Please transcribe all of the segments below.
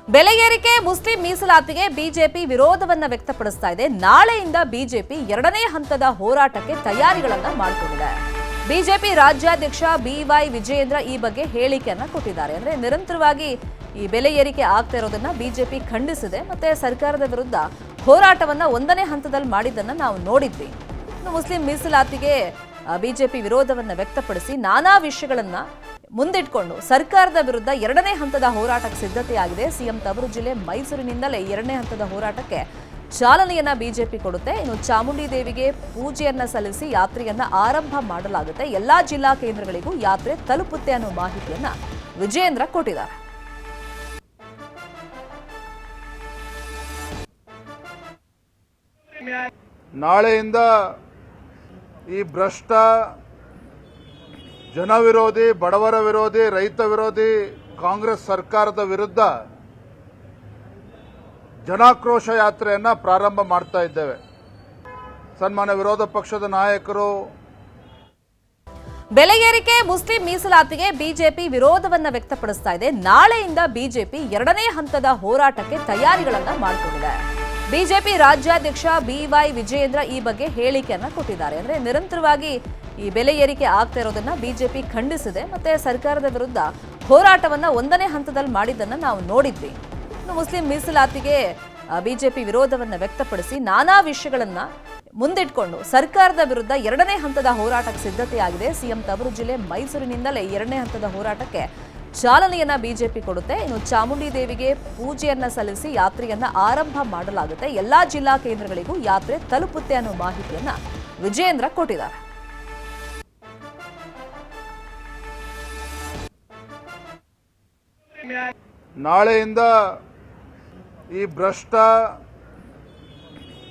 ಬೆಲೆ ಏರಿಕೆ ಮುಸ್ಲಿಂ ಮೀಸಲಾತಿಗೆ ಬಿಜೆಪಿ ವಿರೋಧವನ್ನ ವ್ಯಕ್ತಪಡಿಸ್ತಾ ಇದೆ. ನಾಳೆಯಿಂದ ಬಿಜೆಪಿ ಎರಡನೇ ಹಂತದ ಹೋರಾಟಕ್ಕೆ ತಯಾರಿಗಳನ್ನ ಮಾಡಿಕೊಂಡಿದೆ. ಬಿಜೆಪಿ ರಾಜ್ಯಾಧ್ಯಕ್ಷ ಬಿವೈ ವಿಜಯೇಂದ್ರ ಈ ಬಗ್ಗೆ ಹೇಳಿಕೆಯನ್ನ ಕೊಟ್ಟಿದ್ದಾರೆ. ಅಂದ್ರೆ ನಿರಂತರವಾಗಿ ಈ ಬೆಲೆ ಏರಿಕೆ ಆಗ್ತಾ ಇರೋದನ್ನ ಬಿಜೆಪಿ ಖಂಡಿಸಿದೆ. ಮತ್ತೆ ಸರ್ಕಾರದ ವಿರುದ್ಧ ಹೋರಾಟವನ್ನ ಒಂದನೇ ಹಂತದಲ್ಲಿ ಮಾಡಿದ್ದನ್ನ ನಾವು ನೋಡಿದ್ವಿ. ಮುಸ್ಲಿಂ ಮೀಸಲಾತಿಗೆ ಬಿಜೆಪಿ ವಿರೋಧವನ್ನ ವ್ಯಕ್ತಪಡಿಸಿ ನಾನಾ ವಿಷಯಗಳನ್ನ ಮುಂದಿಟ್ಕೊಂಡು ಸರ್ಕಾರದ ವಿರುದ್ಧ ಎರಡನೇ ಹಂತದ ಹೋರಾಟಕ್ಕೆ ಸಿದ್ಧತೆಯಾಗಿದೆ. ಸಿಎಂ ತವರು ಜಿಲ್ಲೆ ಮೈಸೂರಿನಿಂದಲೇ ಎರಡನೇ ಹಂತದ ಹೋರಾಟಕ್ಕೆ ಚಾಲನೆಯನ್ನ ಬಿಜೆಪಿ ಕೊಡುತ್ತೆ. ಇನ್ನು ಚಾಮುಂಡಿ ದೇವಿಗೆ ಪೂಜೆಯನ್ನ ಸಲ್ಲಿಸಿ ಯಾತ್ರೆಯನ್ನ ಆರಂಭ ಮಾಡಲಾಗುತ್ತೆ. ಎಲ್ಲಾ ಜಿಲ್ಲಾ ಕೇಂದ್ರಗಳಿಗೂ ಯಾತ್ರೆ ತಲುಪುತ್ತೆ ಅನ್ನೋ ಮಾಹಿತಿಯನ್ನ ವಿಜಯೇಂದ್ರ ಕೊಟ್ಟಿದ್ದಾರೆ. ನಾಳೆಯಿಂದ ಈ ಭ್ರಷ್ಟ ಜನವಿರೋಧಿ, ಬಡವರ ವಿರೋಧಿ, ರೈತ ವಿರೋಧಿ ಕಾಂಗ್ರೆಸ್ ಸರ್ಕಾರದ ವಿರುದ್ಧ ಜನಾಕ್ರೋಶ ಯಾತ್ರೆಯನ್ನ ಪ್ರಾರಂಭ ಮಾಡ್ತಾ ಇದ್ದೇವೆ. ಸನ್ಮಾನ್ಯ ವಿರೋಧ ಪಕ್ಷದ ನಾಯಕರು ಬೆಲೆ ಏರಿಕೆ ಮುಸ್ಲಿಂ ಮೀಸಲಾತಿಗೆ ಬಿಜೆಪಿ ವಿರೋಧವನ್ನ ವ್ಯಕ್ತಪಡಿಸ್ತಾ ಇದೆ. ನಾಳೆಯಿಂದ ಬಿಜೆಪಿ ಎರಡನೇ ಹಂತದ ಹೋರಾಟಕ್ಕೆ ತಯಾರಿಗಳನ್ನ ಮಾಡಿಕೊಂಡಿದೆ. ಬಿಜೆಪಿ ರಾಜ್ಯಾಧ್ಯಕ್ಷ ಬಿವೈ ವಿಜಯೇಂದ್ರ ಈ ಬಗ್ಗೆ ಹೇಳಿಕೆಯನ್ನ ಕೊಟ್ಟಿದ್ದಾರೆ. ಅಂದ್ರೆ ನಿರಂತರವಾಗಿ ಈ ಬೆಲೆ ಏರಿಕೆ ಆಗ್ತಾ ಇರೋದನ್ನ ಬಿಜೆಪಿ ಖಂಡಿಸಿದೆ. ಮತ್ತೆ ಸರ್ಕಾರದ ವಿರುದ್ಧ ಹೋರಾಟವನ್ನ ಒಂದನೇ ಹಂತದಲ್ಲಿ ಮಾಡಿದ್ದನ್ನ ನಾವು ನೋಡಿದ್ವಿ. ಇನ್ನು ಮುಸ್ಲಿಂ ಮೀಸಲಾತಿಗೆ ಬಿಜೆಪಿ ವಿರೋಧವನ್ನ ವ್ಯಕ್ತಪಡಿಸಿ ನಾನಾ ವಿಷಯಗಳನ್ನ ಮುಂದಿಟ್ಕೊಂಡು ಸರ್ಕಾರದ ವಿರುದ್ಧ ಎರಡನೇ ಹಂತದ ಹೋರಾಟಕ್ಕೆ ಸಿದ್ಧತೆಯಾಗಿದೆ. ಸಿಎಂ ತವರು ಜಿಲ್ಲೆ ಮೈಸೂರಿನಿಂದಲೇ ಎರಡನೇ ಹಂತದ ಹೋರಾಟಕ್ಕೆ ಚಾಲನೆಯನ್ನ ಬಿಜೆಪಿ ಕೊಡುತ್ತೆ. ಇನ್ನು ಚಾಮುಂಡಿ ದೇವಿಗೆ ಪೂಜೆಯನ್ನ ಸಲ್ಲಿಸಿ ಯಾತ್ರೆಯನ್ನ ಆರಂಭ ಮಾಡಲಾಗುತ್ತೆ. ಎಲ್ಲಾ ಜಿಲ್ಲಾ ಕೇಂದ್ರಗಳಿಗೂ ಯಾತ್ರೆ ತಲುಪುತ್ತೆ ಅನ್ನೋ ಮಾಹಿತಿಯನ್ನ ವಿಜಯೇಂದ್ರ ಕೊಟ್ಟಿದ್ದಾರೆ. ನಾಳೆಯಿಂದ ಈ ಭ್ರಷ್ಟ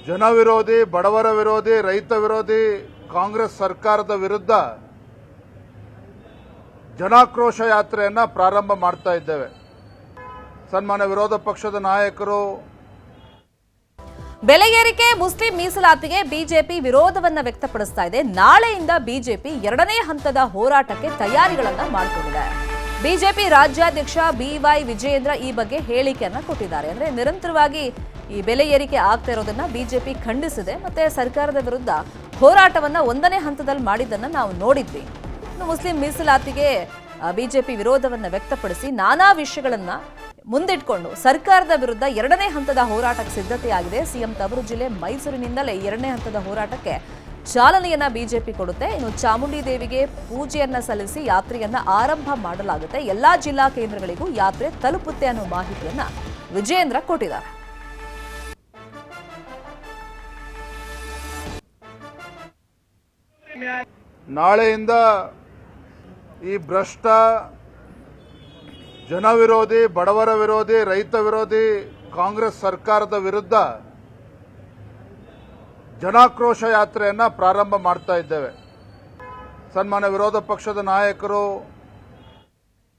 ಜನವಿರೋಧಿ, ಬಡವರ ವಿರೋಧಿ, ರೈತ ವಿರೋಧಿ ಕಾಂಗ್ರೆಸ್ ಸರ್ಕಾರದ ವಿರುದ್ಧ ಜನಾಕ್ರೋಶ ಯಾತ್ರೆಯನ್ನ ಪ್ರಾರಂಭ ಮಾಡ್ತಾ ಇದ್ದೇವೆ. ಸನ್ಮಾನ್ಯ ವಿರೋಧ ಪಕ್ಷದ ನಾಯಕರು ಬೆಲೆ ಏರಿಕೆ ಮುಸ್ಲಿಂ ಮೀಸಲಾತಿಗೆ ಬಿಜೆಪಿ ವಿರೋಧವನ್ನ ವ್ಯಕ್ತಪಡಿಸ್ತಾ ಇದೆ. ನಾಳೆಯಿಂದ ಬಿಜೆಪಿ ಎರಡನೇ ಹಂತದ ಹೋರಾಟಕ್ಕೆ ತಯಾರಿಗಳನ್ನ ಮಾಡಿಕೊಂಡಿದೆ. ಬಿಜೆಪಿ ರಾಜ್ಯಾಧ್ಯಕ್ಷ ಬಿವೈ ವಿಜಯೇಂದ್ರ ಈ ಬಗ್ಗೆ ಹೇಳಿಕೆಯನ್ನ ಕೊಟ್ಟಿದ್ದಾರೆ. ಅಂದ್ರೆ ನಿರಂತರವಾಗಿ ಈ ಬೆಲೆ ಏರಿಕೆ ಆಗ್ತಾ ಇರೋದನ್ನ ಬಿಜೆಪಿ ಖಂಡಿಸಿದೆ. ಮತ್ತೆ ಸರ್ಕಾರದ ವಿರುದ್ಧ ಹೋರಾಟವನ್ನ ಒಂದನೇ ಹಂತದಲ್ಲಿ ಮಾಡಿದ್ದನ್ನ ನಾವು ನೋಡಿದ್ವಿ. ಇನ್ನು ಮುಸ್ಲಿಂ ಮೀಸಲಾತಿಗೆ ಬಿಜೆಪಿ ವಿರೋಧವನ್ನ ವ್ಯಕ್ತಪಡಿಸಿ ನಾನಾ ವಿಷಯಗಳನ್ನ ಮುಂದಿಟ್ಕೊಂಡು ಸರ್ಕಾರದ ವಿರುದ್ಧ ಎರಡನೇ ಹಂತದ ಹೋರಾಟಕ್ಕೆ ಸಿದ್ಧತೆಯಾಗಿದೆ. ಸಿಎಂ ತವರು ಜಿಲ್ಲೆ ಮೈಸೂರಿನಿಂದಲೇ ಎರಡನೇ ಹಂತದ ಹೋರಾಟಕ್ಕೆ ಚಾಲನೆಯನ್ನ ಬಿಜೆಪಿ ಕೊಡುತ್ತೆ. ಇನ್ನು ಚಾಮುಂಡಿ ದೇವಿಗೆ ಪೂಜೆಯನ್ನ ಸಲ್ಲಿಸಿ ಯಾತ್ರೆಯನ್ನ ಆರಂಭ ಮಾಡಲಾಗುತ್ತೆ. ಎಲ್ಲಾ ಜಿಲ್ಲಾ ಕೇಂದ್ರಗಳಿಗೂ ಯಾತ್ರೆ ತಲುಪುತ್ತೆ ಅನ್ನೋ ಮಾಹಿತಿಯನ್ನ ವಿಜಯೇಂದ್ರ ಕೊಟ್ಟಿದ್ದಾರೆ. ನಾಳೆಯಿಂದ ಈ ಭ್ರಷ್ಟ ಜನವಿರೋಧಿ, ಬಡವರ ವಿರೋಧಿ, ರೈತ ವಿರೋಧಿ ಕಾಂಗ್ರೆಸ್ ಸರ್ಕಾರದ ವಿರುದ್ಧ ಜನಾಕ್ರೋಶ ಯಾತ್ರೆಯನ್ನ ಪ್ರಾರಂಭ ಮಾಡ್ತಾ ಇದ್ದೇವೆ. ಸನ್ಮಾನ್ಯ ವಿರೋಧ ಪಕ್ಷದ ನಾಯಕರು